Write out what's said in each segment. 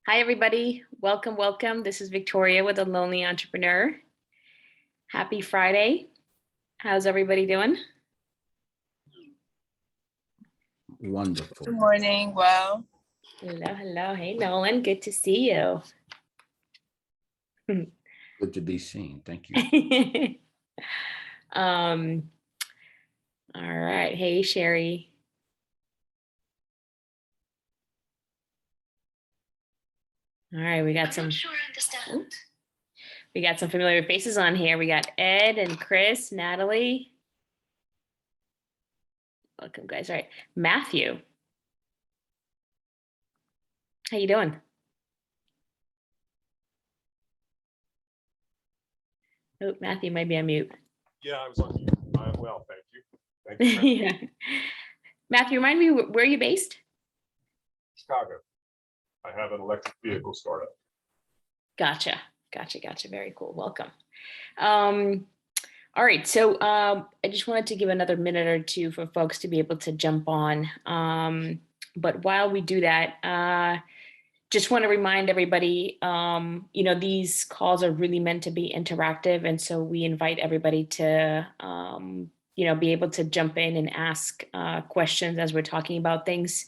Hi, everybody. Welcome, welcome. This is Victoria with The Lonely Entrepreneur. Happy Friday. How's everybody doing? Wonderful. Good morning. Well, Hello, hello. Hey, Nolan. Good to see you. Good to be seen. Thank you. All right. Hey, Sherry. All right, we got some. Sure, understand. We got some familiar faces on here. We got Ed and Chris, Natalie. Welcome, guys. All right, Matthew. How you doing? Oh, Matthew might be on mute. Yeah, I was on mute. Well, thank you. Thank you. Yeah. Matthew, remind me, where are you based? Chicago. I have an electric vehicle startup. Gotcha. Very cool. Welcome. All right. So I just wanted to give another minute or two for folks to be able to jump on. But while we do that, just want to remind everybody, these calls are really meant to be interactive. And so we invite everybody to, be able to jump in and ask questions as we're talking about things.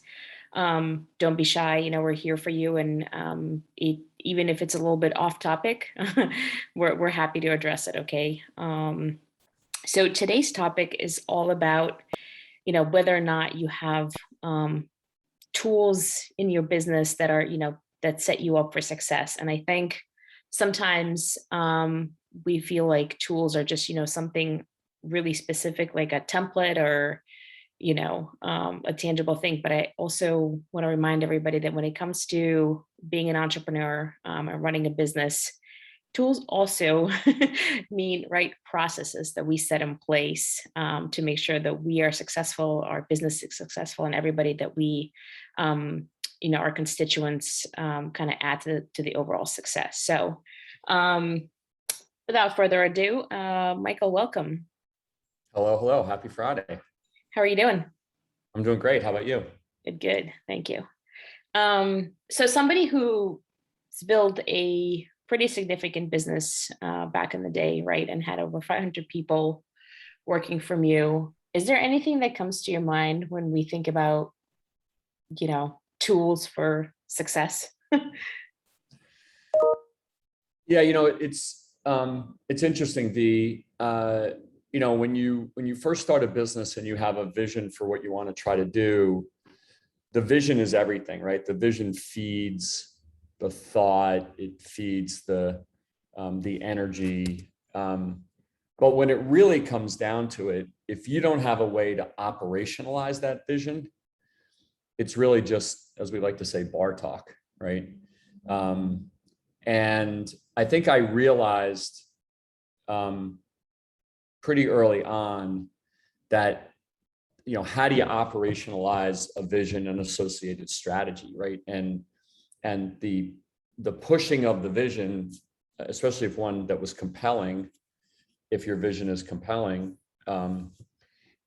Don't be shy. We're here for you. And even if it's a little bit off topic, we're happy to address it. Okay. So today's topic is all about, whether or not you have tools in your business that are, that set you up for success. And I think sometimes we feel like tools are just, something really specific, like a template or, a tangible thing. But I also want to remind everybody that when it comes to being an entrepreneur and running a business, tools also mean right processes that we set in place to make sure that we are successful, our business is successful, and everybody that we, our constituents kind of add to the overall success. So without further ado, Michael, welcome. Hello. Happy Friday. How are you doing? I'm doing great. How about you? Good. Thank you. So somebody who's built a pretty significant business back in the day, right, and had over 500 people working from you. Is there anything that comes to your mind when we think about, tools for success? Yeah, it's interesting. When you first start a business and you have a vision for what you want to try to do, the vision is everything, right? The vision feeds the thought, it feeds the energy. But when it really comes down to it, if you don't have a way to operationalize that vision, it's really just, as we like to say, bar talk, right? And I think I realized pretty early on that, how do you operationalize a vision and associated strategy, right? And the pushing of the vision, especially if one that was compelling, if your vision is compelling,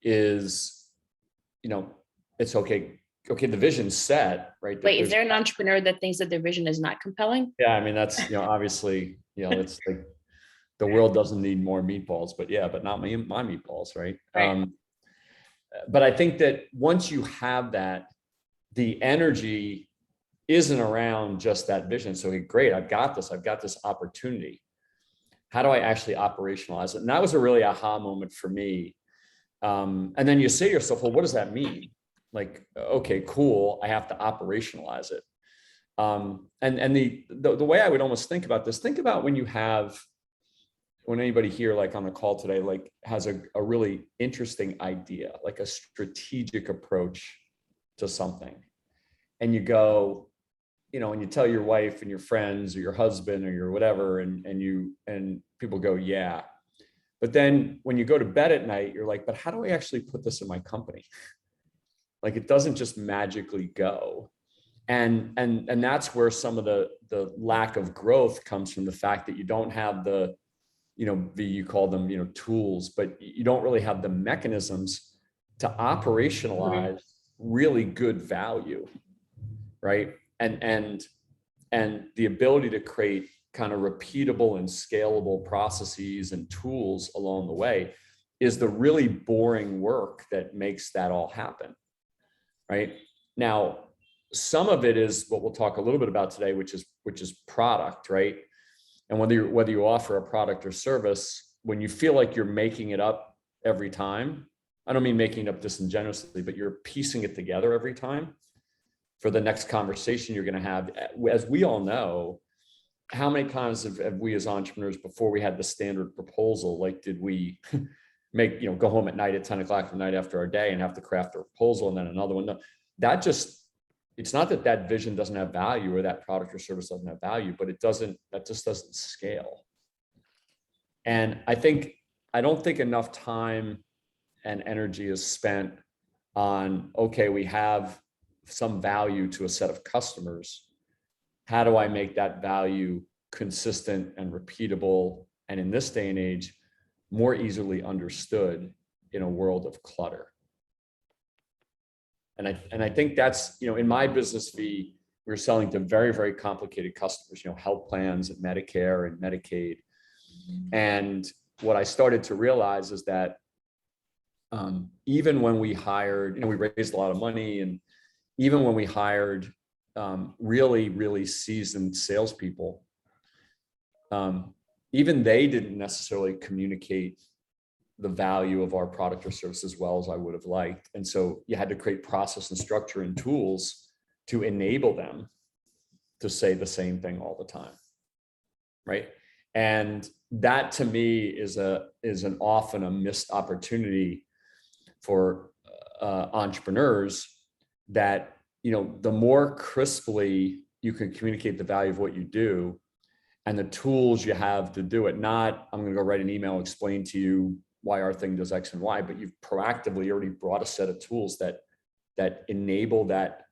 is, it's okay. Okay, the vision's set, right? Wait, is there an entrepreneur that thinks that their vision is not compelling? Yeah, I mean, that's, obviously, it's like the world doesn't need more meatballs, but not my meatballs, right? Right. But I think that once you have that, the energy isn't around just that vision. So great, I've got this opportunity. How do I actually operationalize it? And that was a really aha moment for me. And then you say to yourself, well, what does that mean? Like, okay, cool, I have to operationalize it. And the way I would almost think about this, think about when anybody here, like on the call today, like has a really interesting idea, like a strategic approach to something. And you go, and you tell your wife and your friends or your husband or your whatever, and people go, yeah. But then when you go to bed at night, you're like, but how do I actually put this in my company? Like, it doesn't just magically go. And that's where some of the lack of growth comes from, the fact that you don't have you call them, tools, but you don't really have the mechanisms to operationalize really good value, right? And and the ability to create kind of repeatable and scalable processes and tools along the way is the really boring work that makes that all happen, right? Now, some of it is what we'll talk a little bit about today, which is product, right? And whether you offer a product or service, when you feel like you're making it up every time, I don't mean making it up disingenuously, but you're piecing it together every time for the next conversation you're going to have. As we all know, how many times have we as entrepreneurs, before we had the standard proposal, like did we go home at night at 10 o'clock the night after our day and have to craft a proposal and then another one? No, it's not that that vision doesn't have value or that product or service doesn't have value, but that just doesn't scale. And I don't think enough time and energy is spent on, okay, we have some value to a set of customers. How do I make that value consistent and repeatable? And in this day and age, more easily understood in a world of clutter. And I think that's, in my business, we're selling to very, very complicated customers, health plans and Medicare and Medicaid. And what I started to realize is that even when we hired, we raised a lot of money, and even when we hired really, really seasoned salespeople, even they didn't necessarily communicate the value of our product or service as well as I would have liked. And so you had to create process and structure and tools to enable them to say the same thing all the time, right? And that to me is an often a missed opportunity for entrepreneurs, that the more crisply you can communicate the value of what you do and the tools you have to do it. Not, I'm going to go write an email, explain to you why our thing does X and Y, but you've proactively already brought a set of tools that enable that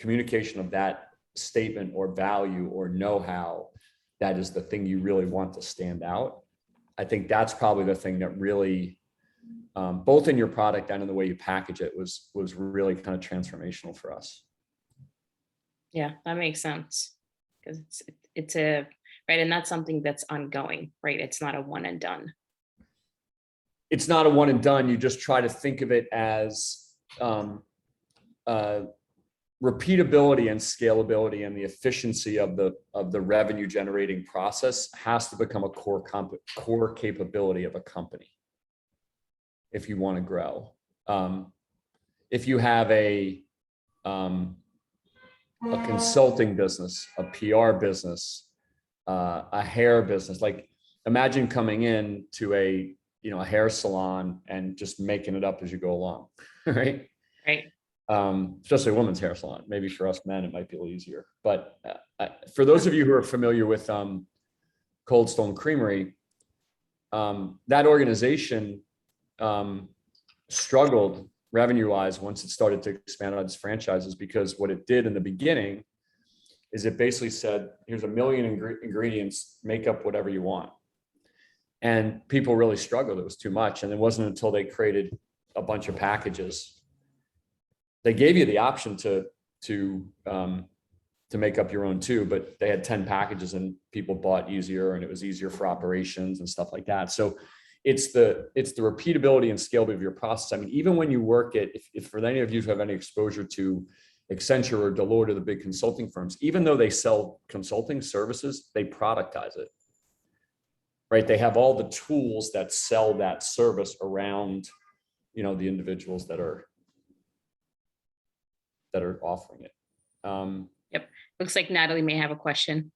communication of that statement or value or know-how. That is the thing you really want to stand out. I think that's probably the thing that really, both in your product and in the way you package it, was really kind of transformational for us. Yeah, that makes sense, because it's right, and that's something that's ongoing, right? It's not a one and done. It's not a one and done. You just try to think of it as repeatability and scalability, and the efficiency of the revenue generating process has to become a core capability of a company if you want to grow. If you have a consulting business, a PR business, a hair business, like imagine coming in to a hair salon and just making it up as you go along, right? Right. Especially a woman's hair salon. Maybe for us men, it might be a little easier. But for those of you who are familiar with Cold Stone Creamery, that organization struggled revenue-wise once it started to expand on its franchises, because what it did in the beginning is it basically said, here's 1 million ingredients, make up whatever you want. And people really struggled. It was too much. And it wasn't until they created a bunch of packages. They gave you the option to make up your own too, but they had 10 packages and people bought easier, and it was easier for operations and stuff like that. So it's the repeatability and scalability of your process. I mean, even when you work at, if for any of you who have any exposure to Accenture or Deloitte or the big consulting firms, even though they sell consulting services, they productize it, right? They have all the tools that sell that service around, the individuals that are offering it. Yep. Looks like Natalie may have a question.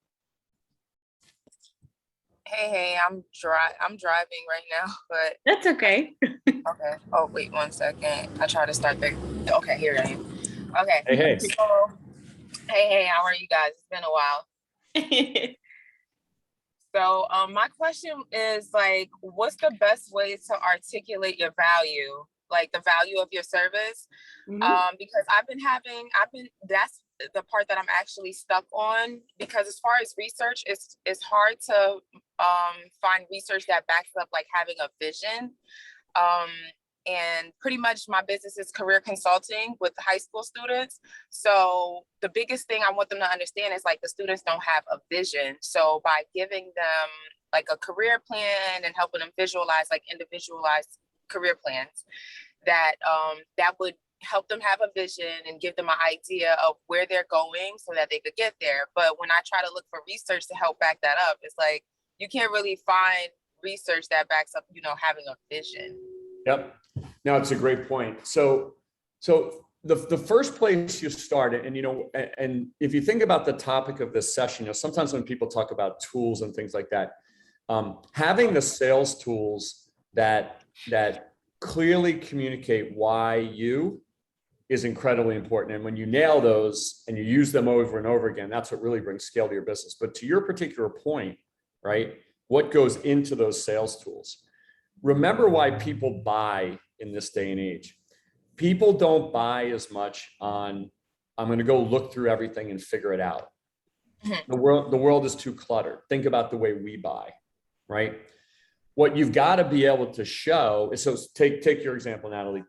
Hey, I'm driving right now, but That's okay. okay. Oh, wait 1 second. I try to start there. Okay, here I am. Okay. Hey. So, hey, how are you guys? It's been a while. So, my question is, like, what's the best way to articulate your value, like the value of your service? Mhm. Because that's the part that I'm actually stuck on, because as far as research, it's hard to find research that backs up like having a vision. And pretty much my business is career consulting with high school students. So the biggest thing I want them to understand is like the students don't have a vision. So by giving them like a career plan and helping them visualize like individualized career plans, that that would help them have a vision and give them an idea of where they're going so that they could get there. But when I try to look for research to help back that up, it's like you can't really find research that backs up, you know, having a vision. Yep. No, it's a great point. So the first place you start, and you know, and if you think about the topic of this session, you know, sometimes when people talk about tools and things like that, having the sales tools that clearly communicate why you is incredibly important. And when you nail those and you use them over and over again, that's what really brings scale to your business. But to your particular point, right? What goes into those sales tools? Remember why people buy in this day and age. People don't buy as much on, I'm going to go look through everything and figure it out. The world is too cluttered. Think about the way we buy, right? What you've got to be able to show is, so take your example, Natalie.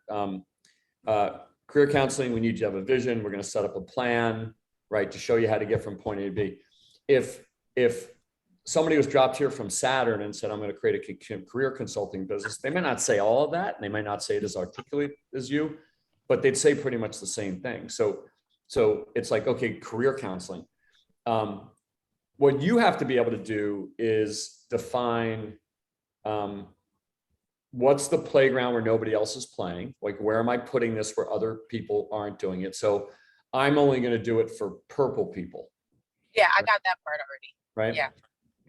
Career counseling, we need you to have a vision. We're going to set up a plan, right, to show you how to get from point A to B. If somebody was dropped here from Saturn and said, I'm going to create a career consulting business, they may not say all of that, and they might not say it as articulate as you, but they'd say pretty much the same thing. So it's like, okay, career counseling. What you have to be able to do is define what's the playground where nobody else is playing? Like, where am I putting this where other people aren't doing it? So I'm only going to do it for purple people. Yeah, I got that part already. Right? Yeah.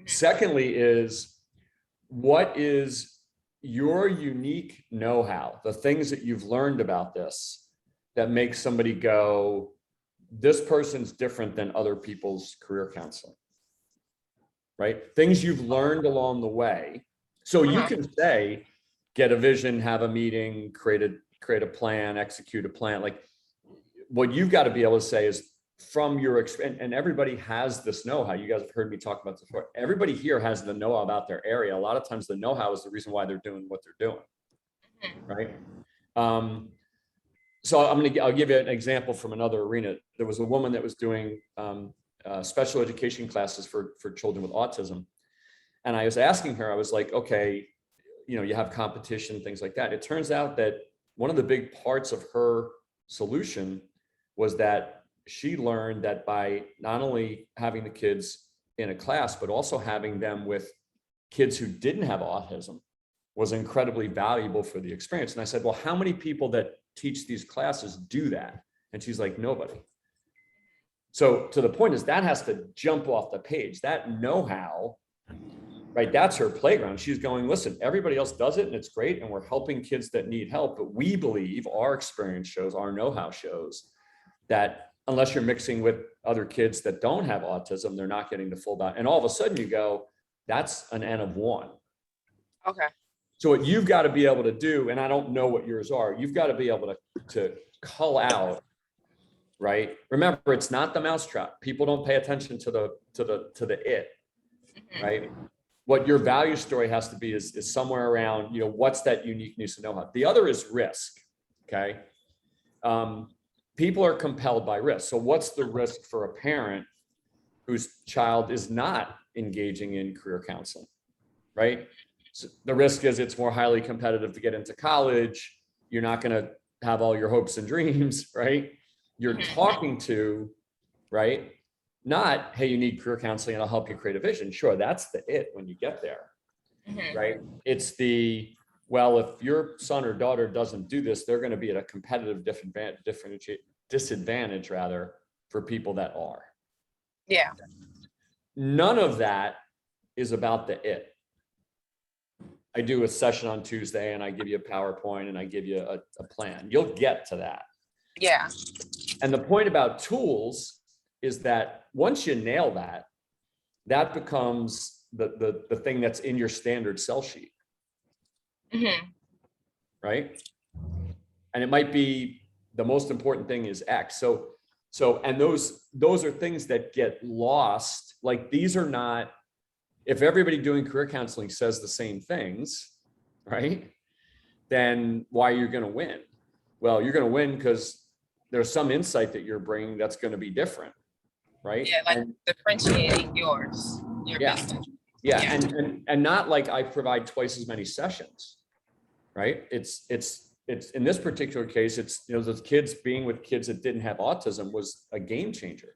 Secondly is, what is your unique know-how, the things that you've learned about this that makes somebody go, this person's different than other people's career counseling, right? Things you've learned along the way. So you can say, get a vision, have a meeting, create a plan, execute a plan. Like, what you've got to be able to say is, from your experience, and everybody has this know-how. You guys have heard me talk about this before. Everybody here has the know-how about their area. A lot of times the know-how is the reason why they're doing what they're doing, right? So I'll give you an example from another arena. There was a woman that was doing special education classes for children with autism. And I was asking her, I was like, okay, you know, you have competition, things like that. It turns out that one of the big parts of her solution was that she learned that by not only having the kids in a class, but also having them with kids who didn't have autism was incredibly valuable for the experience. And I said, well, how many people that teach these classes do that? And she's like, nobody. So to the point is, that has to jump off the page. That know-how, right? That's her playground. She's going, listen, everybody else does it and it's great. And we're helping kids that need help. But we believe, our experience shows, our know-how shows, that unless you're mixing with other kids that don't have autism, they're not getting the full value. And all of a sudden you go, that's an N of 1. Okay. So what you've got to be able to do, and I don't know what yours are, you've got to be able to cull out, right? Remember, it's not the mousetrap. People don't pay attention to the it, right? What your value story has to be is somewhere around, you know, what's that unique niche to know-how. The other is risk, okay? People are compelled by risk. So what's the risk for a parent whose child is not engaging in career counseling, right? So the risk is it's more highly competitive to get into college. You're not going to have all your hopes and dreams, right? You're talking to, right? Not, hey, you need career counseling and I'll help you create a vision. Sure, that's the it when you get there, right? It's the, well, if your son or daughter doesn't do this, they're going to be at a competitive disadvantage rather for people that are. Yeah. None of that is about the it. I do a session on Tuesday and I give you a PowerPoint and I give you a plan. You'll get to that. Yeah. And the point about tools is that once you nail that, that becomes the thing that's in your standard sell sheet. Right? And it might be the most important thing is X. So and those are things that get lost. Like, these are not, if everybody doing career counseling says the same things, right? then why you're going to win? Well, you're going to win because there's some insight that you're bringing that's going to be different, right? Yeah, like differentiating your Yeah. business. Yeah, Yeah. and not like I provide twice as many sessions, right? It's in this particular case, it's, you know, the kids being with kids that didn't have autism was a game changer.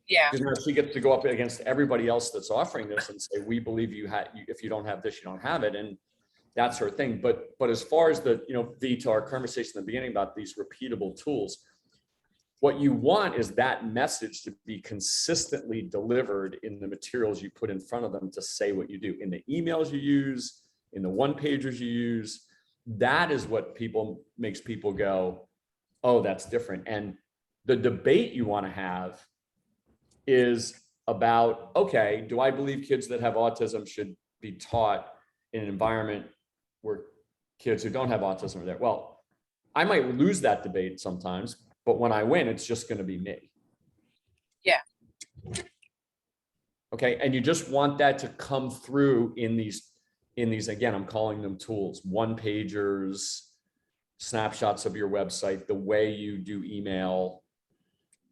Yeah. Because now she gets to go up against everybody else that's offering this and say, we believe you had, if you don't have this, you don't have it. And that's her thing. But as far as the, you know, V, to our conversation in the beginning about these repeatable tools, what you want is that message to be consistently delivered in the materials you put in front of them to say what you do, in the emails you use, in the one pagers you use. That is what makes people go, oh, that's different. And the debate you want to have is about, okay, do I believe kids that have autism should be taught in an environment where kids who don't have autism are there? Well, I might lose that debate sometimes, but when I win, it's just going to be me. Yeah. Okay. And you just want that to come through in these, again, I'm calling them tools, one pagers, snapshots of your website, the way you do email,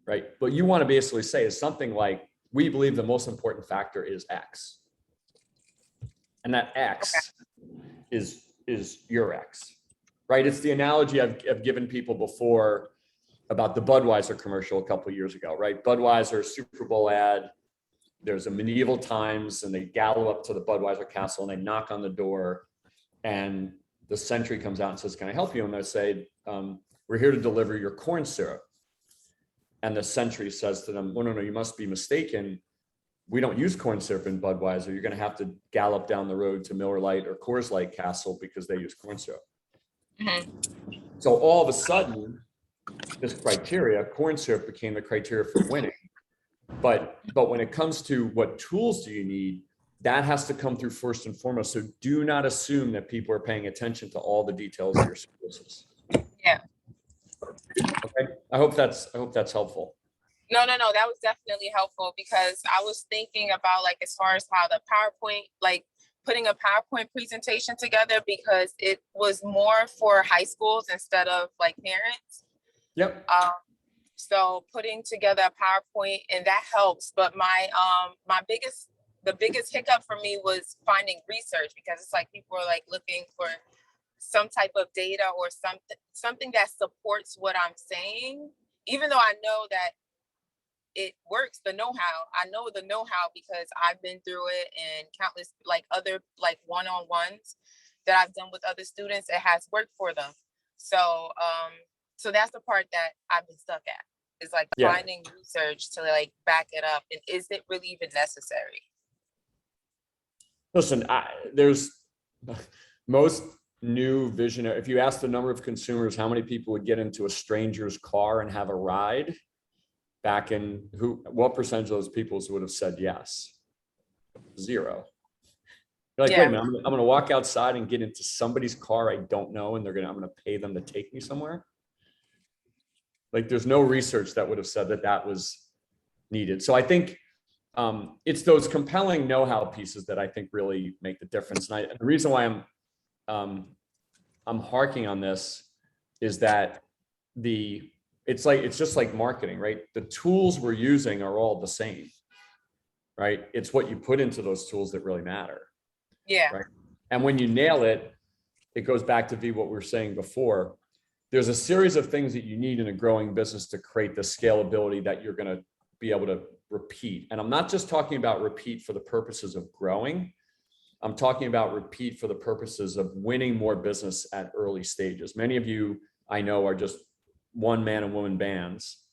right? But you want to basically say is something like, we believe the most important factor is X. And that X is your X, right? It's the analogy I've given people before about the Budweiser commercial a couple of years ago, right? Budweiser Super Bowl ad. There's a medieval times and they gallop up to the Budweiser castle and they knock on the door and the sentry comes out and says, can I help you? And they say, we're here to deliver your corn syrup. And the sentry says to them, no, you must be mistaken. We don't use corn syrup in Budweiser. You're going to have to gallop down the road to Miller Lite or Coors Light Castle because they use corn syrup. Mm-hmm. So all of a sudden, this criteria, corn syrup became the criteria for winning. But when it comes to what tools do you need, that has to come through first and foremost. So do not assume that people are paying attention to all the details of your services. Yeah. Okay. I hope that's helpful. No, that was definitely helpful because I was thinking about like as far as how the PowerPoint, like putting a PowerPoint presentation together because it was more for high schools instead of like parents. Yep. So putting together a PowerPoint and that helps. But the biggest hiccup for me was finding research because it's like people are like looking for some type of data or something that supports what I'm saying, even though I know that it works, I know the know-how because I've been through it and countless like other like one-on-ones that I've done with other students. It has worked for them. So that's the part that I've been stuck at is like finding research to like back it up. And is it really even necessary? Listen, there's most new visionary. If you ask the number of consumers, how many people would get into a stranger's car and have a ride back in what percentage of those people would have said yes? 0. You're like, wait a minute, I'm going to walk outside and get into somebody's car I don't know, and I'm going to pay them to take me somewhere. Like there's no research that would have said that was needed. So I think it's those compelling know-how pieces that I think really make the difference. And the reason why I'm harking on this is that it's just like marketing, right? The tools we're using are all the same, right? It's what you put into those tools that really matter. Yeah. Right. And when you nail it, it goes back to what we were saying before. There's a series of things that you need in a growing business to create the scalability that you're going to be able to repeat. And I'm not just talking about repeat for the purposes of growing. I'm talking about repeat for the purposes of winning more business at early stages. Many of you I know are just one man and woman bands.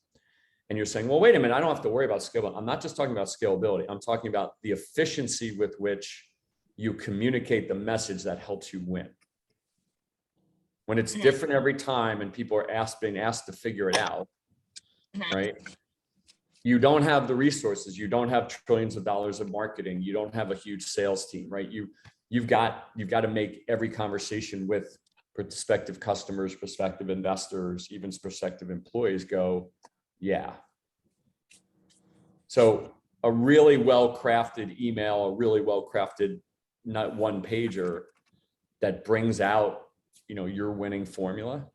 And you're saying, well, wait a minute, I don't have to worry about scalability. I'm not just talking about scalability. I'm talking about the efficiency with which you communicate the message that helps you win. When it's different every time and people are being asked to figure it out, right? You don't have the resources. You don't have trillions of dollars of marketing. You don't have a huge sales team, right? You've got to make every conversation with prospective customers, prospective investors, even prospective employees go, yeah. So a really well-crafted email, a really well-crafted not one pager that brings out, your winning formula.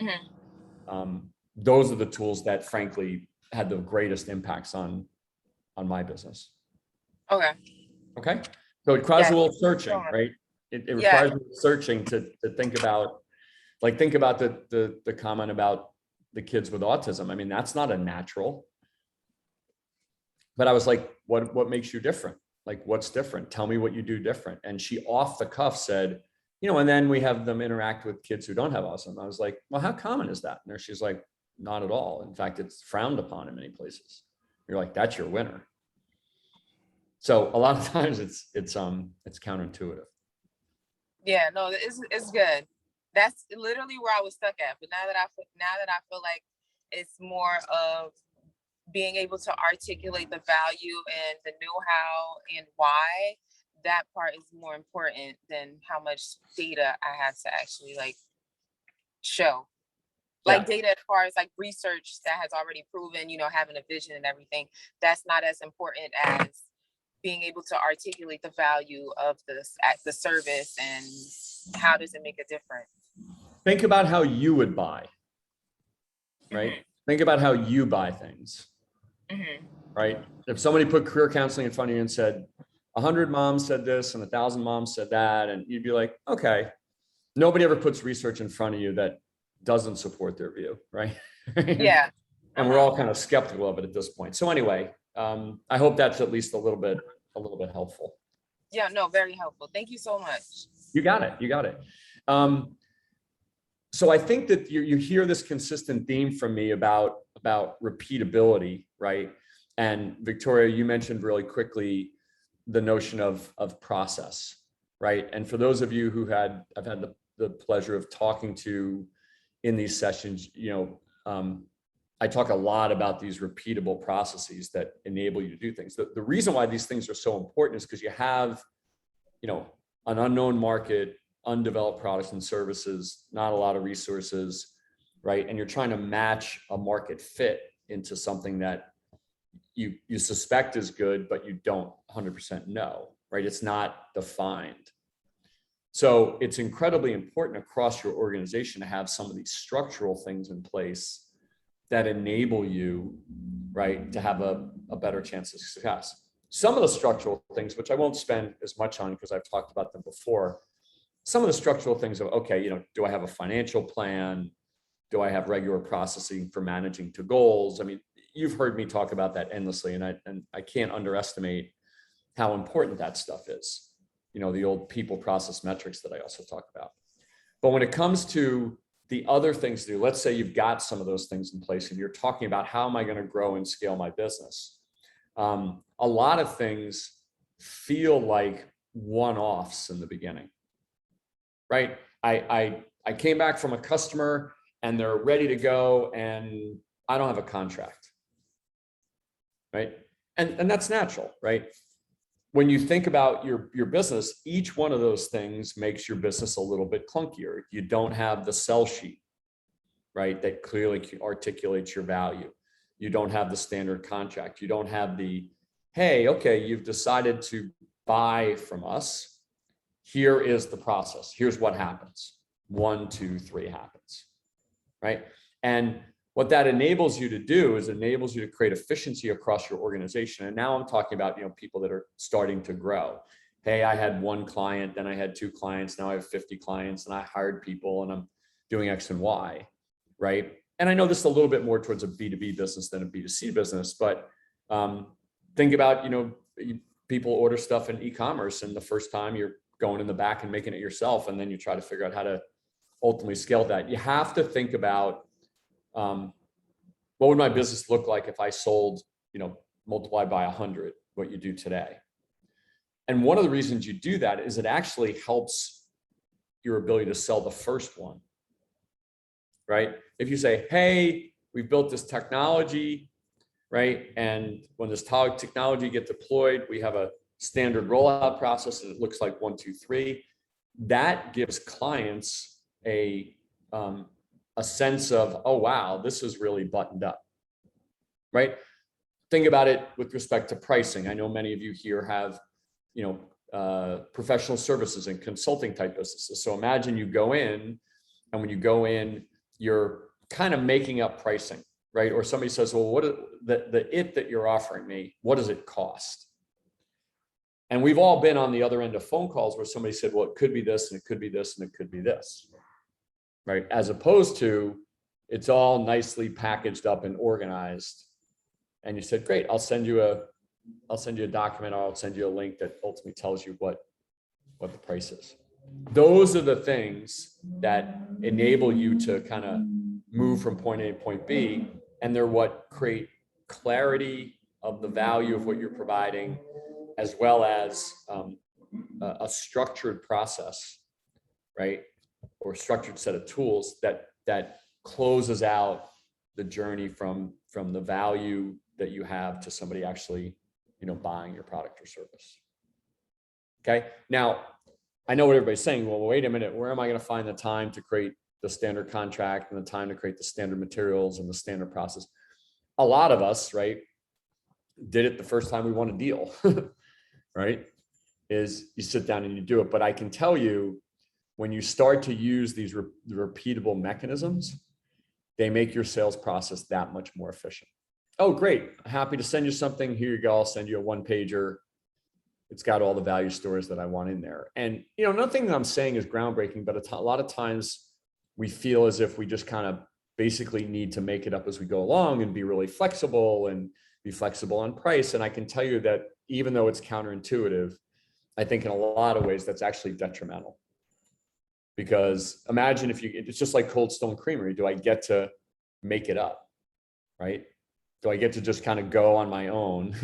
Mhm. Those are the tools that frankly had the greatest impacts on my business. Okay. Okay. So it requires a Yeah. little searching, Sure. right? It Yeah. requires a little searching to think about, the comment about the kids with autism. I mean, that's not a natural. But I was like, what makes you different? Like, what's different? Tell me what you do different. And she off the cuff said, and then we have them interact with kids who don't have autism. I was like, well, how common is that? And she's like, not at all. In fact, it's frowned upon in many places. You're like, that's your winner. So a lot of times it's counterintuitive. Yeah, no, it's good. That's literally where I was stuck at. But now that I feel like it's more of being able to articulate the value and the know-how and why, that part is more important than how much data I have to actually like show. Like data as far as like research that has already proven, having a vision and everything, that's not as important as being able to articulate the value of the service and how does it make a difference. Think about how you would buy, right? Mhm. Think about how you buy things, Mhm. right? If somebody put career counseling in front of you and said, 100 moms said this and 1,000 moms said that, and you'd be like, okay. Nobody ever puts research in front of you that doesn't support their view, right? Yeah. And we're all kind of skeptical of it at this point. So anyway, I hope that's at least a little bit helpful. Yeah, no, very helpful. Thank you so much. You got it. So I think that you hear this consistent theme from me about repeatability, right? And Victoria, you mentioned really quickly the notion of process, right? And for those of you who I've had the pleasure of talking to in these sessions, I talk a lot about these repeatable processes that enable you to do things. The reason why these things are so important is because you have, an unknown market, undeveloped products and services, not a lot of resources, right? And you're trying to match a market fit into something that you suspect is good, but you don't 100% know, right? It's not defined. So it's incredibly important across your organization to have some of these structural things in place that enable you, right, to have a better chance of success. Some of the structural things, which I won't spend as much on because I've talked about them before, some of the structural things of, okay, do I have a financial plan? Do I have regular processing for managing to goals? I mean, you've heard me talk about that endlessly, and I can't underestimate how important that stuff is. The old people process metrics that I also talk about. But when it comes to the other things to do, let's say you've got some of those things in place and you're talking about how am I going to grow and scale my business? A lot of things feel like one-offs in the beginning, right? I came back from a customer and they're ready to go and I don't have a contract, right? And that's natural, right? When you think about your business, each one of those things makes your business a little bit clunkier. You don't have the sell sheet, right, that clearly articulates your value. You don't have the standard contract. You don't have the, hey, okay, you've decided to buy from us. Here is the process. Here's what happens. 1, 2, 3 happens, right? And what that enables you to do is enables you to create efficiency across your organization. And now I'm talking about, people that are starting to grow. Hey, I had 1 client, then I had 2 clients, now I have 50 clients, and I hired people and I'm doing X and Y, right? And I know this is a little bit more towards a B2B business than a B2C business, but think about, people order stuff in e-commerce and the first time you're going in the back and making it yourself, and then you try to figure out how to ultimately scale that. You have to think about, what would my business look like if I sold, multiplied by 100, what you do today? And one of the reasons you do that is it actually helps your ability to sell the first one, right? If you say, hey, we built this technology, right? And when this technology gets deployed, we have a standard rollout process and it looks like 1, 2, 3. That gives clients a sense of, oh, wow, this is really buttoned up, right? Think about it with respect to pricing. I know many of you here have, professional services and consulting type businesses. So imagine you go in, and when you go in, you're kind of making up pricing, right? Or somebody says, well, what is the it that you're offering me, what does it cost? And we've all been on the other end of phone calls where somebody said, well, it could be this, and it could be this, and it could be this, right? As opposed to, it's all nicely packaged up and organized. And you said, great, I'll send you a document, or I'll send you a link that ultimately tells you what the price is. Those are the things that enable you to kind of move from point A to point B, and they're what create clarity of the value of what you're providing, as well as a structured process, right? Or structured set of tools that closes out the journey from the value that you have to somebody actually, buying your product or service. Okay. Now, I know what everybody's saying. Well, wait a minute, where am I going to find the time to create the standard contract and the time to create the standard materials and the standard process? A lot of us, right, did it the first time we won a deal, right? Is you sit down and you do it. But I can tell you, when you start to use these repeatable mechanisms, they make your sales process that much more efficient. Oh, great. Happy to send you something. Here you go. I'll send you a one-pager. It's got all the value stories that I want in there. And, nothing that I'm saying is groundbreaking, but a lot of times we feel as if we just kind of basically need to make it up as we go along and be really flexible and be flexible on price. And I can tell you that even though it's counterintuitive, I think in a lot of ways that's actually detrimental. Because imagine it's just like Cold Stone Creamery. Do I get to make it up, right? Do I get to just kind of go on my own,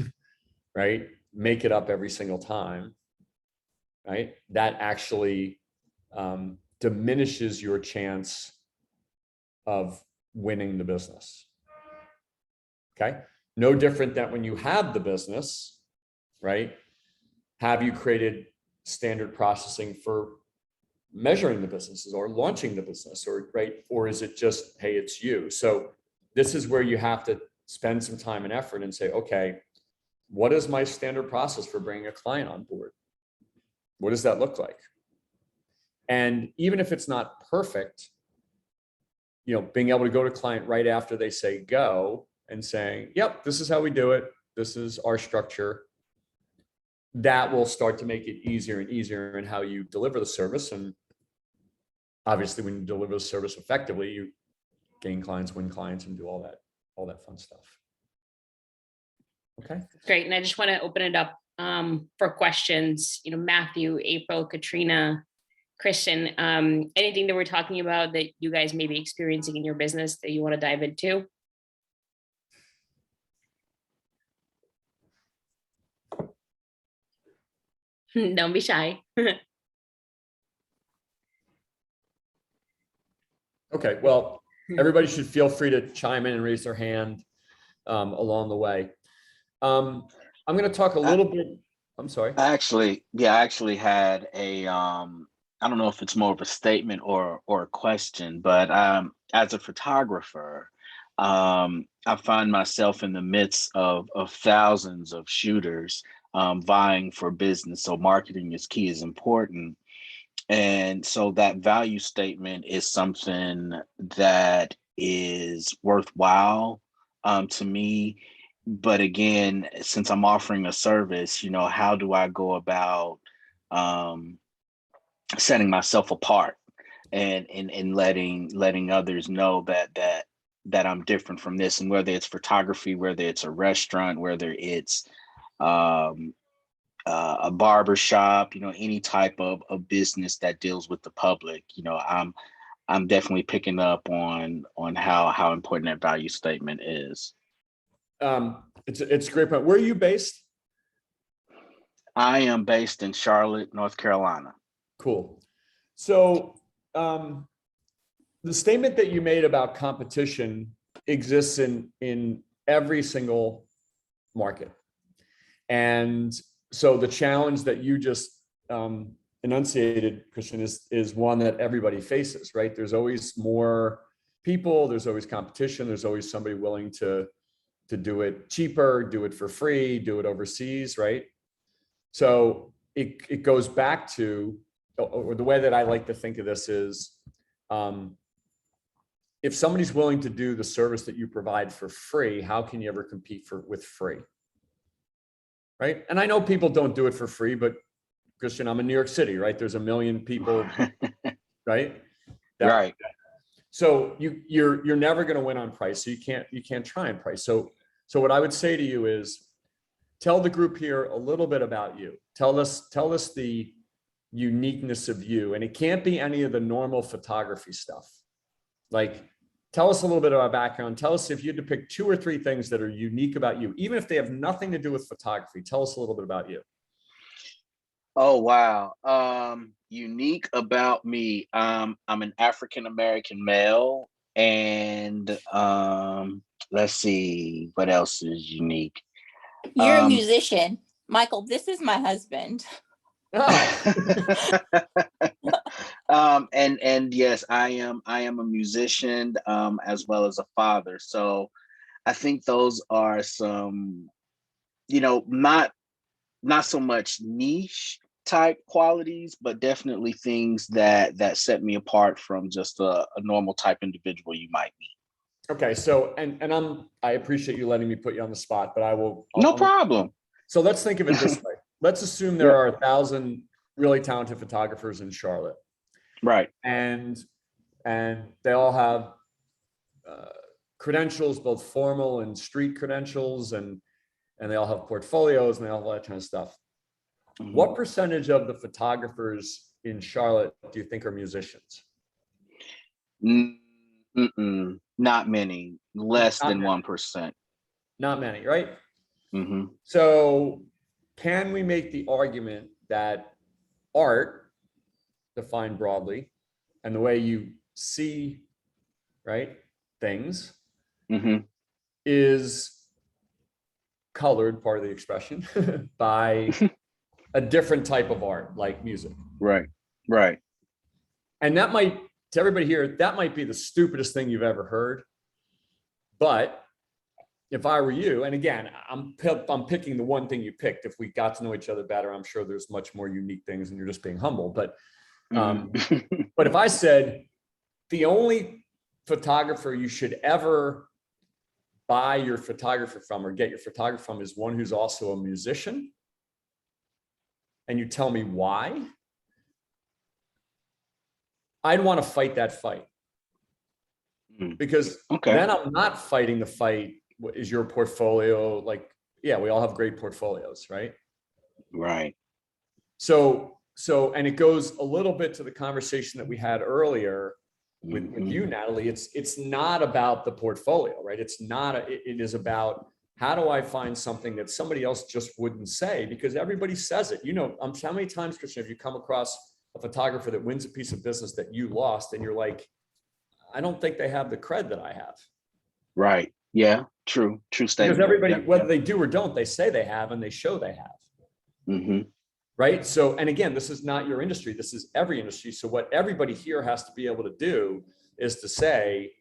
right? Make it up every single time, right? That actually diminishes your chance of winning the business. Okay. No different than when you have the business, right? Have you created standard processing for measuring the businesses or launching the business, or right? Or is it just, hey, it's you? So this is where you have to spend some time and effort and say, okay, what is my standard process for bringing a client on board? What does that look like? And even if it's not perfect, being able to go to client right after they say go and saying, yep, this is how we do it. This is our structure. That will start to make it easier and easier in how you deliver the service. And obviously when you deliver the service effectively, you gain clients, win clients, and do all that fun stuff. Okay. Great. And I just want to open it up for questions, Matthew, April, Katrina, Christian, anything that we're talking about that you guys may be experiencing in your business that you want to dive into? Don't be shy. Okay. Well, everybody should feel free to chime in and raise their hand along the way. I'm going to talk a little bit. I'm sorry. I actually had a, I don't know if it's more of a statement or a question, but as a photographer, I find myself in the midst of thousands of shooters vying for business. So marketing is key, is important. And so that value statement is something that is worthwhile to me. But again, since I'm offering a service, how do I go about setting myself apart and letting others know that I'm different from this, and whether it's photography, whether it's a restaurant, whether it's a barber shop, any type of business that deals with the public, I'm definitely picking up on how important that value statement is. It's a great point. Where are you based? I am based in Charlotte, North Carolina. Cool. So the statement that you made about competition exists in every single market. And so the challenge that you just enunciated, Christian, is one that everybody faces, right? There's always more people, there's always competition, there's always somebody willing to do it cheaper, do it for free, do it overseas, right? So it goes back to, or the way that I like to think of this is, if somebody's willing to do the service that you provide for free, how can you ever compete with free? Right. And I know people don't do it for free, but Christian, I'm in New York City, right? There's a million people, right? Right. So you're never going to win on price. So you can't try and price. So what I would say to you is, tell the group here a little bit about you. Tell us the uniqueness of you. And it can't be any of the normal photography stuff. Like, tell us a little bit about background. Tell us if you had to pick 2 or 3 things that are unique about you, even if they have nothing to do with photography. Tell us a little bit about you. Oh, wow. Unique about me. I'm an African-American male, and let's see, what else is unique? You're a musician. Michael, this is my husband. Oh. And yes, I am a musician, as well as a father. So I think those are some, not so much niche type qualities, but definitely things that set me apart from just a normal type individual you might meet. Okay, so I appreciate you letting me put you on the spot, but No problem. So let's think of it this way. Let's assume there are 1,000 really talented photographers in Charlotte. Right. And they all have credentials, both formal and street credentials, and they all have portfolios, and they all have all that kind of stuff. Mm-hmm. What percentage of the photographers in Charlotte do you think are musicians? Not many, less than 1%. Not many, right? Mm-hmm. So can we make the argument that art, defined broadly, and the way you see, right, things, Mm-hmm. is colored, part of the expression, by a different type of art, like music? Right. And that might, to everybody here, that might be the stupidest thing you've ever heard. But if I were you, and again, I'm picking the one thing you picked. If we got to know each other better, I'm sure there's much more unique things, and you're just being humble. But but if I said the only photographer you should ever buy your photographer from or get your photographer from is one who's also a musician, and you tell me why, I'd want to fight that fight. Because then I'm not fighting the fight. Is your portfolio like, yeah, we all have great portfolios, right? Right. So, and it goes a little bit to the conversation that we had earlier with you, Natalie. It's not about the portfolio, right? It is about, how do I find something that somebody else just wouldn't say? Because everybody says it. How many times, Christian, have you come across a photographer that wins a piece of business that you lost, and you're like, I don't think they have the cred that I have. Right. Yeah. True statement. Because everybody, whether they do or don't, they say they have, and they show they have. Mm-hmm. Right. So, and again, this is not your industry. This is every industry. So what everybody here has to be able to do is to say,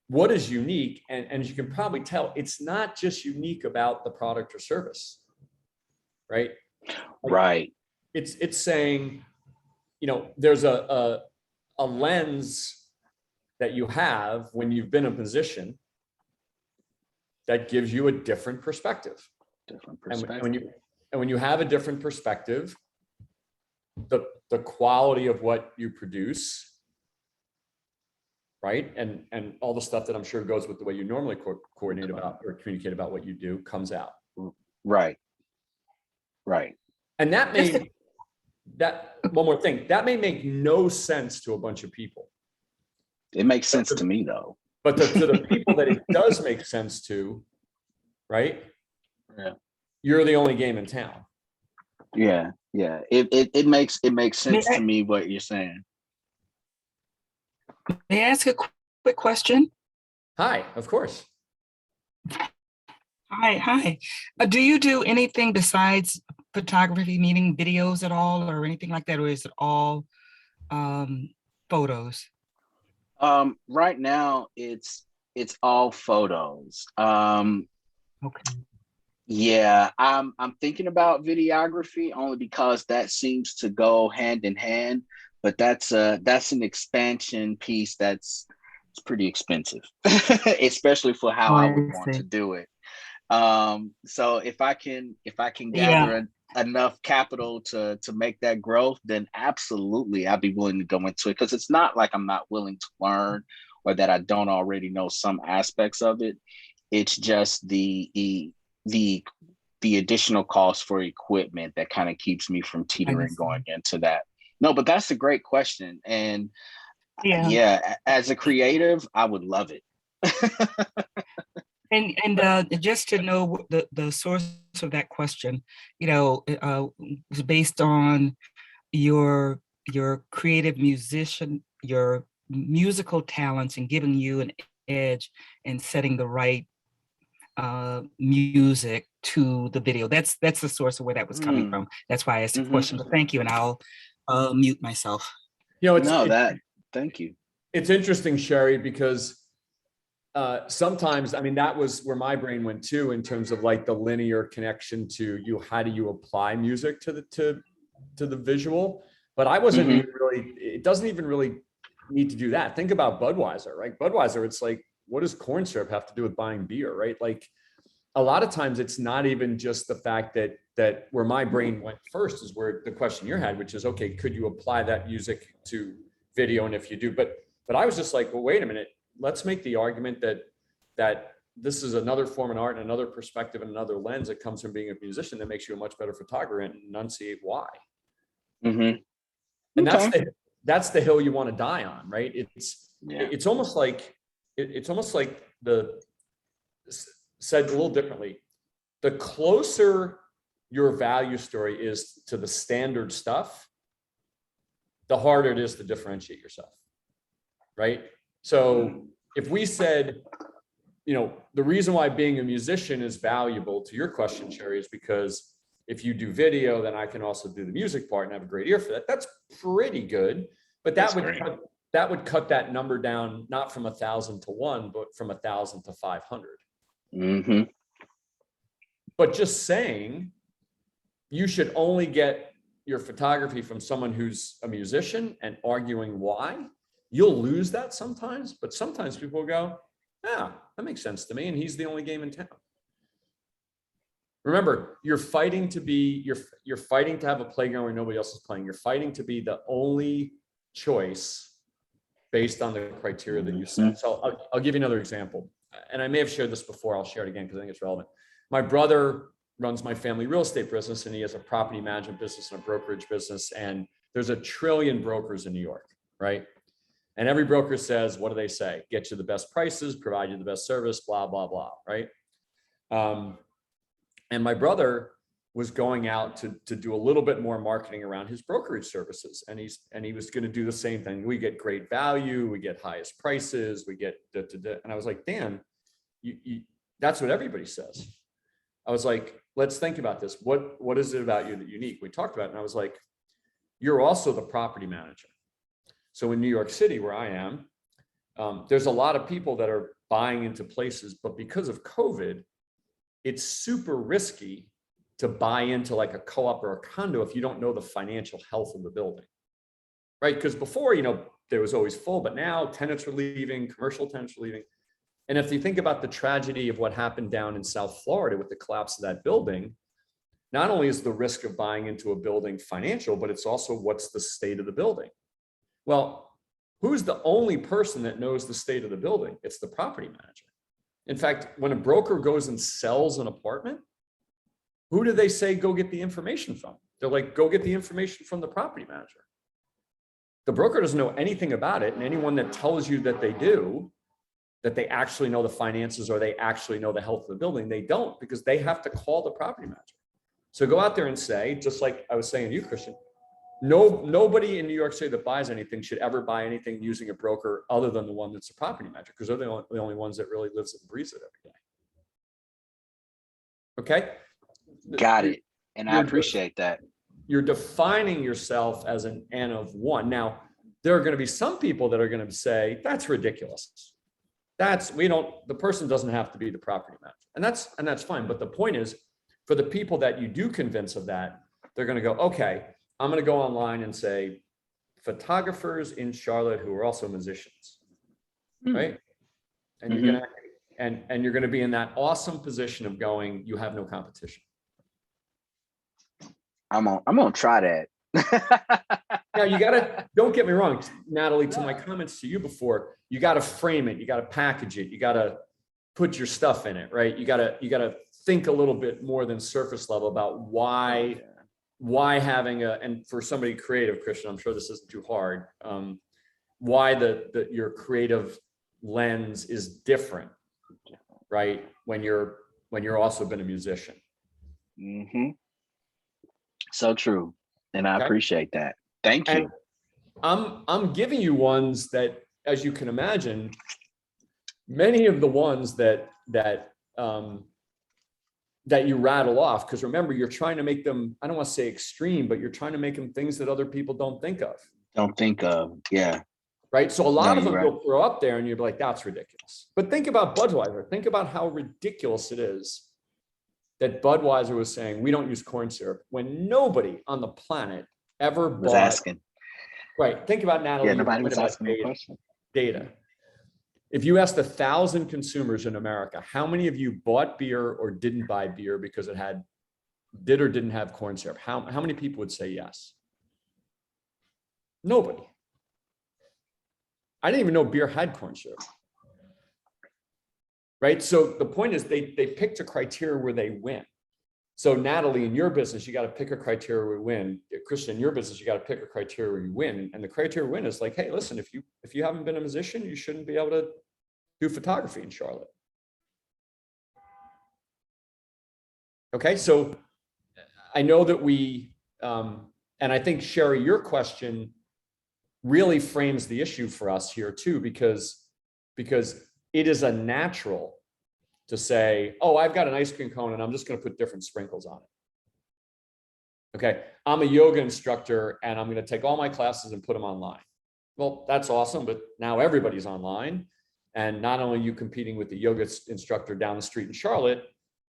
what is unique? And as you can probably tell, it's not just unique about the product or service. Right. Right. It's saying, there's a lens that you have when you've been in a position that gives you a different perspective. And when you have a different perspective, the quality of what you produce, right, and all the stuff that I'm sure goes with the way you normally coordinate about or communicate about what you do comes out. Right. And one more thing, that may make no sense to a bunch of people. It makes sense to me, though. But to the people that it does make sense to, right? Yeah. You're the only game in town. Yeah. It makes sense to me what you're saying. May I ask a quick question? Hi, of course. Hi. Do you do anything besides photography, meaning videos at all, or anything like that, or is it all photos? Right now, it's all photos. Okay. Yeah, I'm thinking about videography only because that seems to go hand in hand, but that's an expansion piece that's it's pretty expensive, especially for how Oh, I I would want see. to do it. So if I can Yeah, gather enough capital to make that growth, then absolutely I'd be willing to go into it because it's not like I'm not willing to learn or that I don't already know some aspects of it. It's just the the additional cost for equipment that kind of keeps me from I teetering going understand. into that. No, but that's a great question. And Yeah. yeah, as a creative, I would love it. And just to know the source of that question, was based on your creative musician, your musical talents, and giving you an edge and setting the right music to the video. That's the source of where that was coming Mm, from. That's why I asked the hmm. question. But thank you, and I'll mute myself. You know, No, that, thank you. it's interesting, Sherry, because sometimes, I mean, that was where my brain went too, in terms of like the linear connection to you. How do you apply music to the visual? But I wasn't Hmm. even really. It doesn't even really need to do that. Think about Budweiser, right? Budweiser, it's like, what does corn syrup have to do with buying beer, right? Like, a lot of times, it's not even just the fact that where my brain went first is where the question you had, which is, okay, could you apply that music to video? And if you do, but I was just like, well, wait a minute. Let's make the argument that this is another form of art and another perspective and another lens that comes from being a musician that makes you a much better photographer, and enunciate why. Hmm. And Okay. that's the hill you want to die on, right? Yeah. It's almost like it's almost like the said a little differently. The closer your value story is to the standard stuff, the harder it is to differentiate yourself, right? So if we said, the reason why being a musician is valuable to your question, Sherry, is because if you do video, then I can also do the music part and have a great ear for that. That's pretty good, but That's great. that would cut that number down, not from 1,000 to 1, but from 1,000 to 500. Hmm. But just saying you should only get your photography from someone who's a musician and arguing why, you'll lose that sometimes. But sometimes people will go, yeah, that makes sense to me, and he's the only game in town. Remember, you're fighting to have a playground where nobody else is playing. You're fighting to be the only choice based on the criteria that you set. So I'll give you another example, and I may have shared this before. I'll share it again because I think it's relevant. My brother runs my family real estate business, and he has a property management business and a brokerage business, and there's 1 trillion brokers in New York, right? And every broker says, what do they say? Get you the best prices, provide you the best service, blah, blah, blah, right? And my brother was going out to do a little bit more marketing around his brokerage services. And he was going to do the same thing. We get great value, we get highest prices, we get and I was like, Dan, that's what everybody says. I was like, let's think about this. What is it about you that unique? We talked about it, and I was like, you're also the property manager. So in New York City, where I am, there's a lot of people that are buying into places, but because of COVID, it's super risky to buy into like a co-op or a condo if you don't know the financial health of the building, right? Because before, there was always full, but now tenants are leaving, commercial tenants are leaving. And if you think about the tragedy of what happened down in South Florida with the collapse of that building, not only is the risk of buying into a building financial, but it's also what's the state of the building. Well, who's the only person that knows the state of the building? It's the property manager. In fact, when a broker goes and sells an apartment, who do they say go get the information from? They're like, go get the information from the property manager. The broker doesn't know anything about it, and anyone that tells you that they do, that they actually know the finances or they actually know the health of the building, they don't, because they have to call the property manager. So go out there and say, just like I was saying to you, Christian, nobody in New York City that buys anything should ever buy anything using a broker other than the one that's a property manager, because they're the only ones that really lives and breathes it every day. Okay? Got it. And I appreciate that. You're defining yourself as an N of 1. Now, there are going to be some people that are going to say, that's ridiculous. The person doesn't have to be the property manager. And that's fine. But the point is, for the people that you do convince of that, they're going to go, okay, I'm going to go online and say photographers in Charlotte who are also musicians, right? And you're going to, and you're going to be in that awesome position of going, you have no competition. I'm gonna try that. Now you gotta, don't get me wrong, Natalie, to my comments to you before, you gotta frame it, you gotta package it, you gotta put your stuff in it, right? You gotta think a little bit more than surface level about why having and for somebody creative, Christian, I'm sure this isn't too hard, why your creative lens is different, right? When you're also been a musician. So true. And I appreciate that. Thank you. And I'm giving you ones that, as you can imagine, many of the ones that you rattle off, because remember, you're trying to make them, I don't want to say extreme, but you're trying to make them things that other people don't think of. Yeah. Right. So a lot of them right. you'll throw up there and you'll be like, that's ridiculous. But think about Budweiser. Think about how ridiculous it is that Budweiser was saying, we don't use corn syrup, when nobody on the planet ever Was asking. Right. Think about Natalie. Yeah, nobody was asking the question. Data. If you asked 1,000 consumers in America, how many of you bought beer or didn't buy beer because it did or didn't have corn syrup? How many people would say yes? Nobody. I didn't even know beer had corn syrup. Right. So the point is they picked a criteria where they win. So Natalie, in your business, you got to pick a criteria where you win. Christian, in your business, you got to pick a criteria where you win. And the criteria win is like, hey, listen, if you haven't been a musician, you shouldn't be able to do photography in Charlotte. Okay, so I know that and I think Sherry, your question really frames the issue for us here too, because it is a natural to say, oh, I've got an ice cream cone and I'm just going to put different sprinkles on it. Okay, I'm a yoga instructor and I'm going to take all my classes and put them online. Well, that's awesome, but now everybody's online. And not only are you competing with the yoga instructor down the street in Charlotte,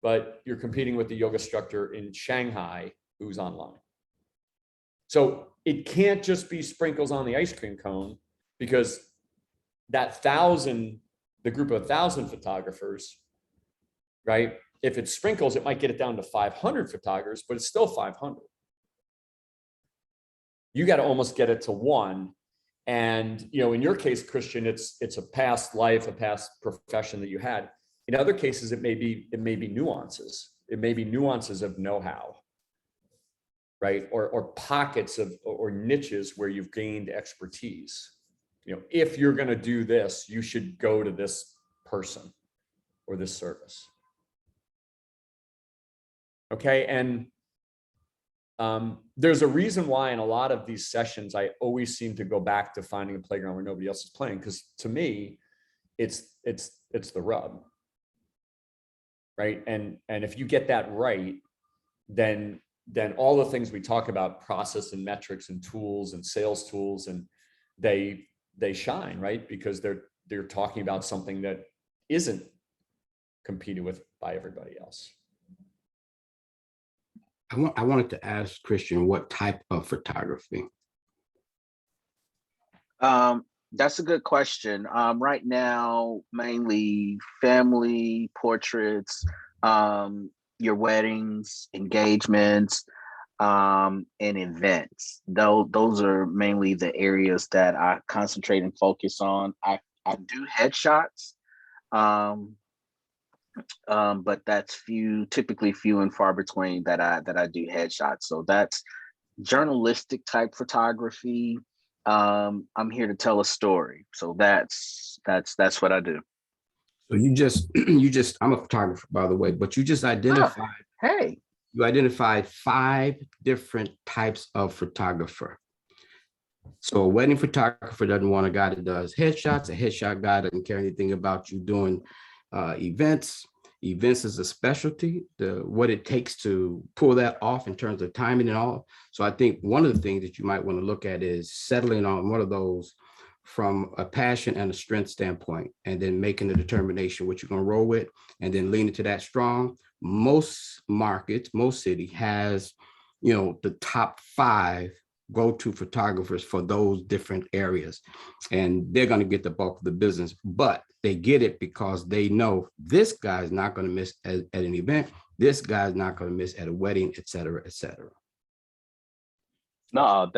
but you're competing with the yoga instructor in Shanghai who's online. So it can't just be sprinkles on the ice cream cone, because the group of 1,000 photographers, right? If it's sprinkles, it might get it down to 500 photographers, but it's still 500. You got to almost get it to one. And, in your case, Christian, it's a past life, a past profession that you had. In other cases, it may be nuances. It may be nuances of know-how, right? Or pockets or niches where you've gained expertise. If you're going to do this, you should go to this person or this service. Okay. And there's a reason why in a lot of these sessions, I always seem to go back to finding a playground where nobody else is playing. Because to me, it's the rub. Right. And if you get that right, then all the things we talk about, process and metrics and tools and sales tools, and they shine, right? Because they're talking about something that isn't competed with by everybody else. I wanted to ask Christian, what type of photography? That's a good question. Right now, mainly family portraits, your weddings, engagements, and events. Those are mainly the areas that I concentrate and focus on. I do headshots, but that's typically few and far between that I do headshots. So that's journalistic type photography. I'm here to tell a story. So that's what I do. So you just I'm a photographer, by the way, but you just identified. You identified 5 different types of photographer. So a wedding photographer doesn't want a guy that does headshots. A headshot guy doesn't care anything about you doing events. Events is a specialty, what it takes to pull that off in terms of timing and all. So I think one of the things that you might want to look at is settling on one of those from a passion and a strength standpoint, and then making the determination what you're going to roll with, and then lean into that strong, most markets, most city has, the top 5 go-to photographers for those different areas. And they're going to get the bulk of the business, but they get it because they know this guy's not going to miss at an event. This guy's not going to miss at a wedding, et cetera, et cetera. No,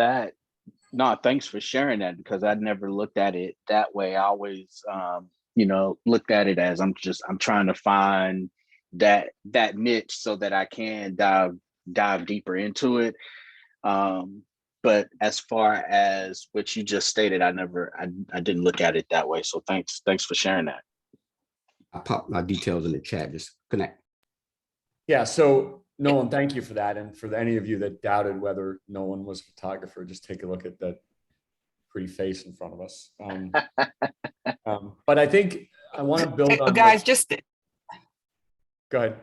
thanks for sharing that, because I'd never looked at it that way. I always, looked at it as I'm trying to find that niche so that I can dive deeper into it. But as far as what you just stated, I didn't look at it that way. So thanks for sharing that. I pop my details in the chat, just connect. Yeah, so Nolan, thank you for that. And for any of you that doubted whether Nolan was a photographer, just take a look at that pretty face in front of us. But I think I want to build on— guys, go ahead.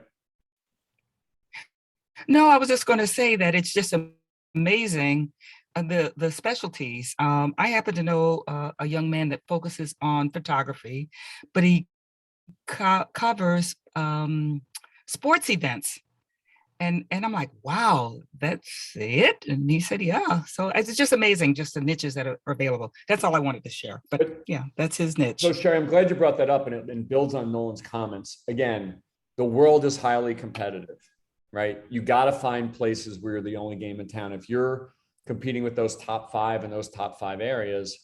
No, I was just going to say that it's just amazing, the specialties. I happen to know a young man that focuses on photography, but he covers sports events. And I'm like, wow, that's it? And he said, yeah. So it's just amazing, just the niches that are available. That's all I wanted to share. But yeah, that's his niche. So Sherry, I'm glad you brought that up, and it builds on Nolan's comments. Again, the world is highly competitive, right? You got to find places where you're the only game in town. If you're competing with those top 5 in those top 5 areas,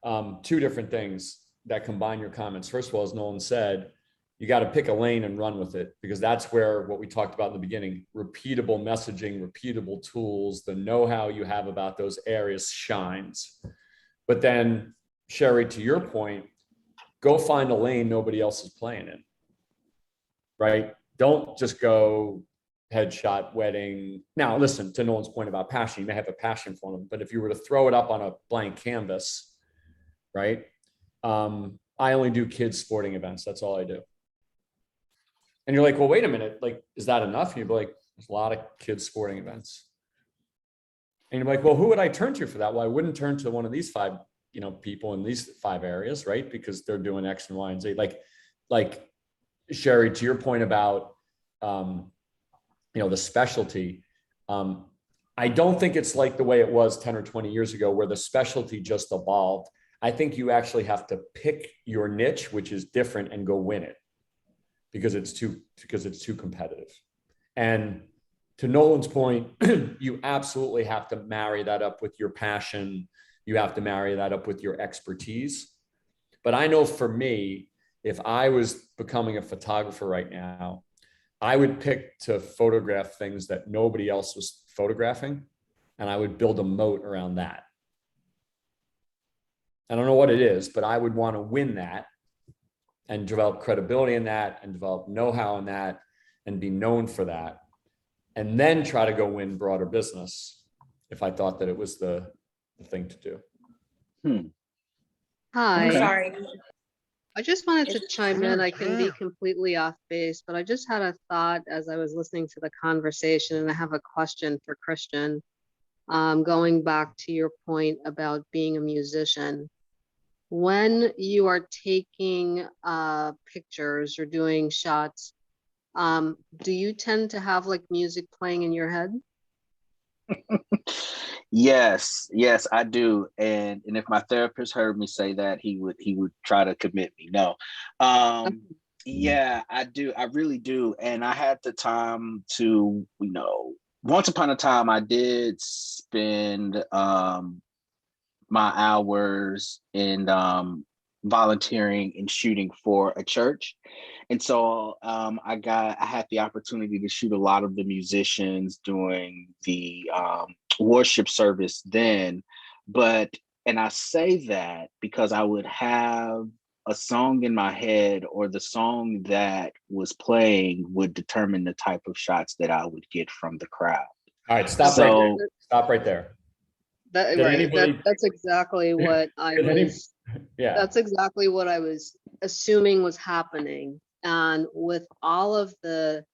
2 different things that combine your comments. First of all, as Nolan said, you got to pick a lane and run with it, because that's where what we talked about in the beginning, repeatable messaging, repeatable tools, the know-how you have about those areas shines. But then, Sherry, to your point, go find a lane nobody else is playing in, right? Don't just go headshot wedding. Now, listen, to Nolan's point about passion, you may have a passion for them, but if you were to throw it up on a blank canvas, right? I only do kids sporting events. That's all I do. And you're like, well, wait a minute, like, is that enough? And you'd be like, there's a lot of kids sporting events. And you're like, well, who would I turn to for that? Well, I wouldn't turn to one of these 5, people in these 5 areas, right? Because they're doing X and Y and Z. Like Sherry, to your point about, the specialty, I don't think it's like the way it was 10 or 20 years ago, where the specialty just evolved. I think you actually have to pick your niche, which is different, and go win it. Because it's too competitive. And to Nolan's point, you absolutely have to marry that up with your passion. You have to marry that up with your expertise. But I know for me, if I was becoming a photographer right now, I would pick to photograph things that nobody else was photographing, and I would build a moat around that. I don't know what it is, but I would want to win that and develop credibility in that, and develop know-how in that, and be known for that, and then try to go win broader business if I thought that it was the thing to do. Hi. Okay. Sorry. I just wanted to chime in. I can be completely off base, but I just had a thought as I was listening to the conversation, and I have a question for Christian. Going back to your point about being a musician, when you are taking pictures or doing shots, do you tend to have like music playing in your head? Yes, I do. And if my therapist heard me say that, he would try to commit me. No. Yeah, I do. I really do. And I had the time to, once upon a time I did spend my hours in volunteering and shooting for a church. And so I had the opportunity to shoot a lot of the musicians doing the worship service then. And I say that because I would have a song in my head, or the song that was playing would determine the type of shots that I would get from the crowd. All right, stop right there. That's exactly what that's exactly what I was assuming was happening. And with all of the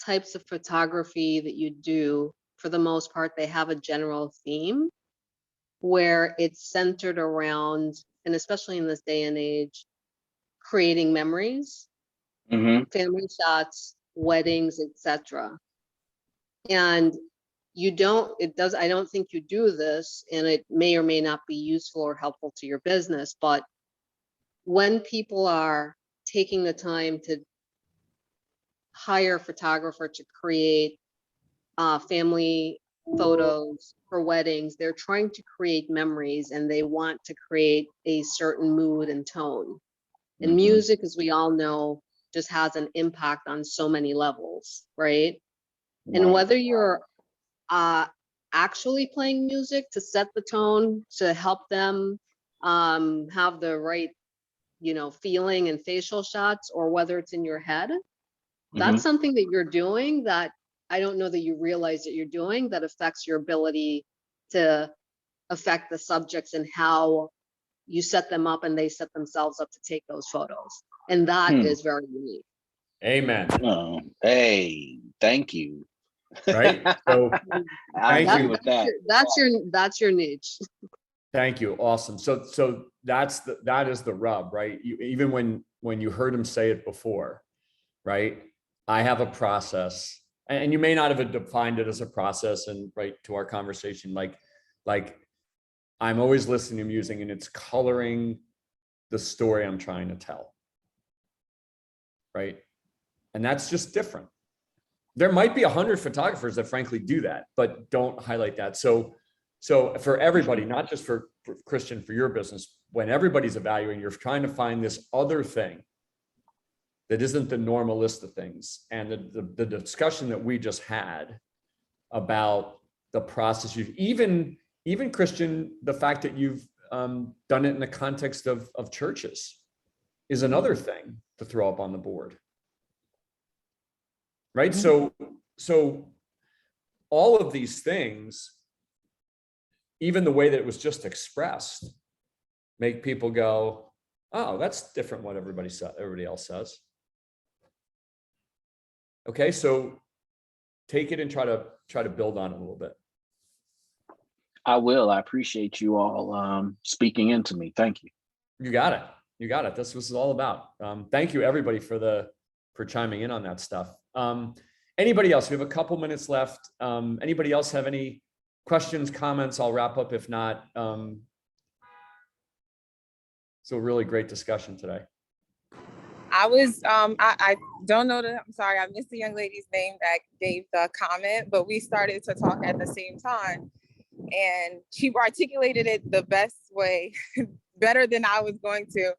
types of photography that you do, for the most part, they have a general theme where it's centered around, and especially in this day and age, creating memories, family shots, weddings, etc. And you don't, I don't think you do this, and it may or may not be useful or helpful to your business, but when people are taking the time to hire a photographer to create family photos for weddings, they're trying to create memories and they want to create a certain mood and tone. And music, as we all know, just has an impact on so many levels, right? And whether you're actually playing music to set the tone, to help them have the right, feeling and facial shots, or whether it's in your head, that's something that you're doing that I don't know that you realize that you're doing, that affects your ability to affect the subjects and how you set them up and they set themselves up to take those photos. And that is very unique. Amen. Oh, hey, thank you. Right. So I agree with that. That's your niche. Thank you. Awesome. So that is the rub, right? Even when you heard him say it before, right? I have a process, and you may not have defined it as a process, and right to our conversation, like I'm always listening to music and it's coloring the story I'm trying to tell. Right. And that's just different. There might be 100 photographers that frankly do that, but don't highlight that. So for everybody, not just for Christian, for your business, when everybody's evaluating, you're trying to find this other thing that isn't the normal list of things. And the discussion that we just had about the process, even Christian, the fact that you've done it in the context of churches is another thing to throw up on the board. Right. So all of these things, even the way that it was just expressed, make people go, oh, that's different what everybody else says. Okay, so take it and try to build on it a little bit. I will. I appreciate you all speaking into me. Thank you. You got it. You got it. That's what it's all about. Thank you everybody for chiming in on that stuff. Anybody else? We have a couple minutes left. Anybody else have any questions, comments? I'll wrap up if not. So really great discussion today. I don't know I'm sorry, I missed the young lady's name that gave the comment, but we started to talk at the same time and she articulated it the best way, better than I was going to.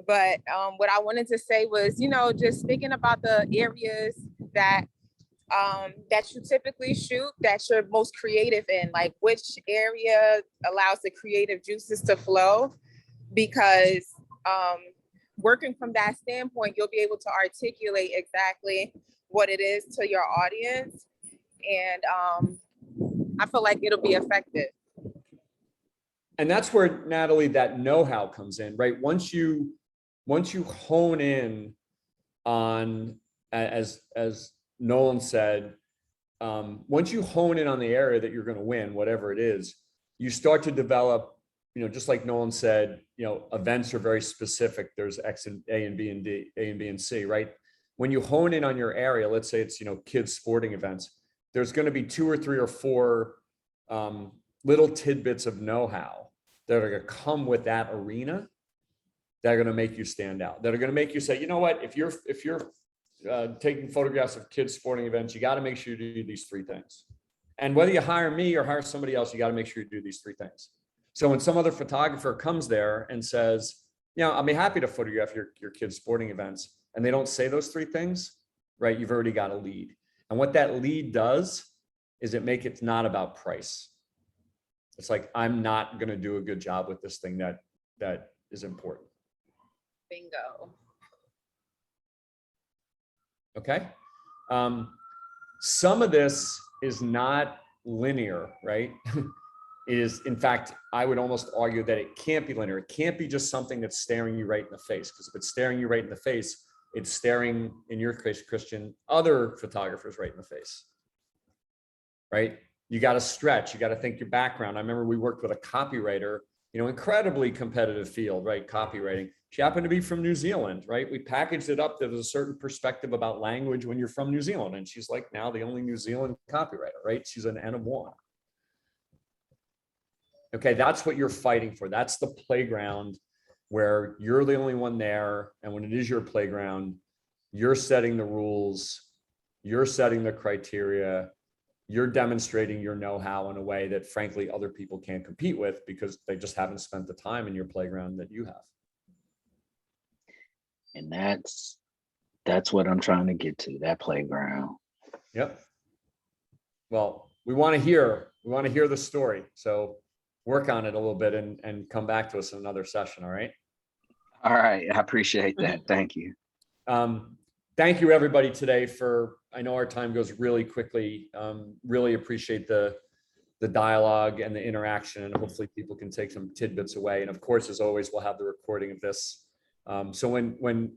But what I wanted to say was, just thinking about the areas that you typically shoot, that you're most creative in, like which area allows the creative juices to flow, because working from that standpoint, you'll be able to articulate exactly what it is to your audience. And I feel like it'll be effective. And that's where, Natalie, that know-how comes in, right? Once you hone in on, as Nolan said, once you hone in on the area that you're going to win, whatever it is, you start to develop, just like Nolan said, events are very specific. There's X and A and B and D, A and B and C, right? When you hone in on your area, let's say it's, kids sporting events, there's going to be 2 or 3 or 4 little tidbits of know-how that are going to come with that arena that are going to make you stand out, that are going to make you say, you know what, if you're taking photographs of kids sporting events, you got to make sure you do these 3 things. And whether you hire me or hire somebody else, you got to make sure you do these 3 things. So when some other photographer comes there and says, I'll be happy to photograph your kids sporting events, and they don't say those 3 things, right? You've already got a lead. And what that lead does is it's not about price. It's like, I'm not going to do a good job with this thing that is important. Bingo. Okay. Some of this is not linear, right? It is, in fact, I would almost argue that it can't be linear. It can't be just something that's staring you right in the face, because if it's staring you right in the face, it's staring, in your case, Christian, other photographers right in the face, right? You got to stretch. You got to think your background. I remember we worked with a copywriter, incredibly competitive field, right? Copywriting. She happened to be from New Zealand, right? We packaged it up. There was a certain perspective about language when you're from New Zealand. And she's like now the only New Zealand copywriter, right? She's an N of 1. Okay, that's what you're fighting for. That's the playground where you're the only one there. And when it is your playground, you're setting the rules, you're setting the criteria, you're demonstrating your know-how in a way that frankly other people can't compete with because they just haven't spent the time in your playground that you have. And that's what I'm trying to get to, that playground. Yep. Well, we want to hear the story. So work on it a little bit and come back to us in another session. All right. All right. I appreciate that. Thank you. Thank you everybody today I know our time goes really quickly. Really appreciate the dialogue and the interaction, and hopefully people can take some tidbits away. And of course, as always, we'll have the recording of this. So when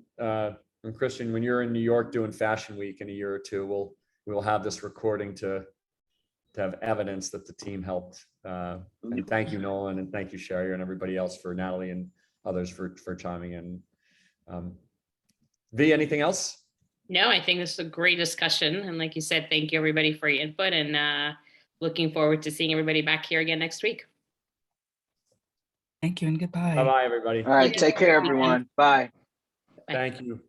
Christian, when you're in New York doing Fashion Week in a year or two, we'll have this recording to have evidence that the team helped. And thank you, Nolan, and thank you, Sherry, and everybody else, for Natalie and others for chiming in. V, anything else? No, I think this is a great discussion. And like you said, thank you everybody for your input, and looking forward to seeing everybody back here again next week. Thank you and goodbye. Bye-bye, everybody. All right. Take care, everyone. Bye. Thank you.